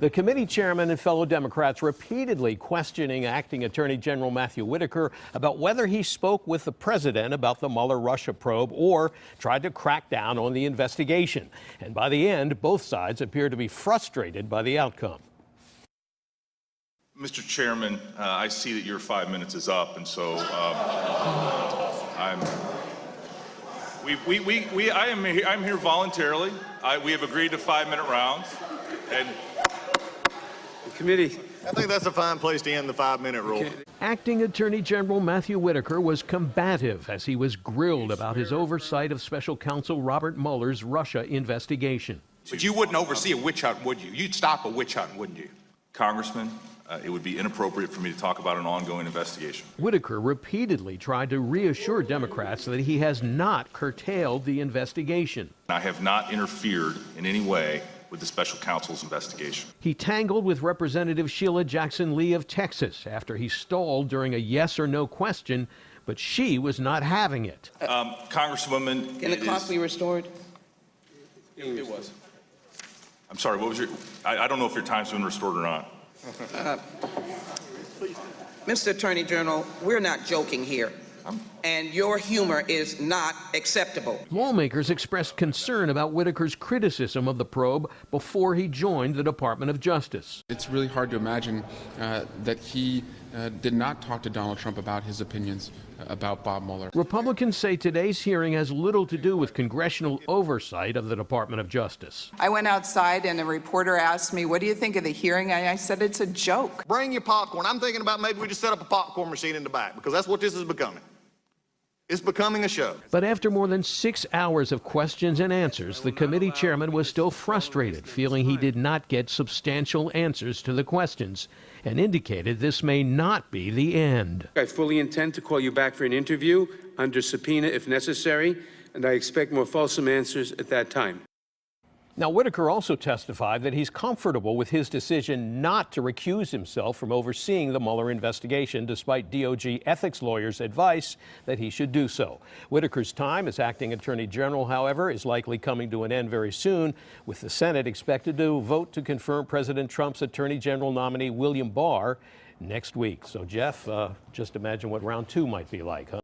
The committee chairman and fellow Democrats repeatedly questioning Acting Attorney General Matthew Whitaker about whether he spoke with the president about the Mueller Russia probe or tried to crack down on the investigation. And by the end, both sides appear to be frustrated by the outcome. Mr. Chairman, I see that your 5 minutes is up, and so I'm here voluntarily. We have agreed to 5-minute rounds, and the committee. I think that's a fine place to end the 5-minute rule. Acting Attorney General Matthew Whitaker was combative as he was grilled about his oversight of Special Counsel Robert Mueller's Russia investigation. But you wouldn't oversee a witch hunt, would you? You'd stop a witch hunt, wouldn't you? Congressman, it would be inappropriate for me to talk about an ongoing investigation. Whitaker repeatedly tried to reassure Democrats that he has not curtailed the investigation. I have not interfered in any way with the special counsel's investigation. He tangled with Representative Sheila Jackson Lee of Texas after he stalled during a yes or no question, but she was not having it. Congresswoman, can the clock be restored? It was. I'm sorry, what was your, I don't know if your time's been restored or not. Mr. Attorney General, we're not joking here, and your humor is not acceptable. Lawmakers expressed concern about Whitaker's criticism of the probe before he joined the Department of Justice. It's really hard to imagine that he did not talk to Donald Trump about his opinions about Bob Mueller. Republicans say today's hearing has little to do with congressional oversight of the Department of Justice. I went outside and a reporter asked me, what do you think of the hearing? And I said, it's a joke. Bring your popcorn. I'm thinking about maybe we just set up a popcorn machine in the back, because that's what this is becoming. It's becoming a show. But after more than 6 hours of questions and answers, the committee chairman was still frustrated, feeling he did not get substantial answers to the questions, and indicated this may not be the end. I fully intend to call you back for an interview under subpoena if necessary, and I expect more fulsome answers at that time. Now, Whitaker also testified that he's comfortable with his decision not to recuse himself from overseeing the Mueller investigation, despite DOJ ethics lawyers' advice that he should do so. Whitaker's time as acting attorney general, however, is likely coming to an end very soon, with the Senate expected to vote to confirm President Trump's attorney general nominee William Barr next week. So, Jeff, just imagine what round 2 might be like, huh?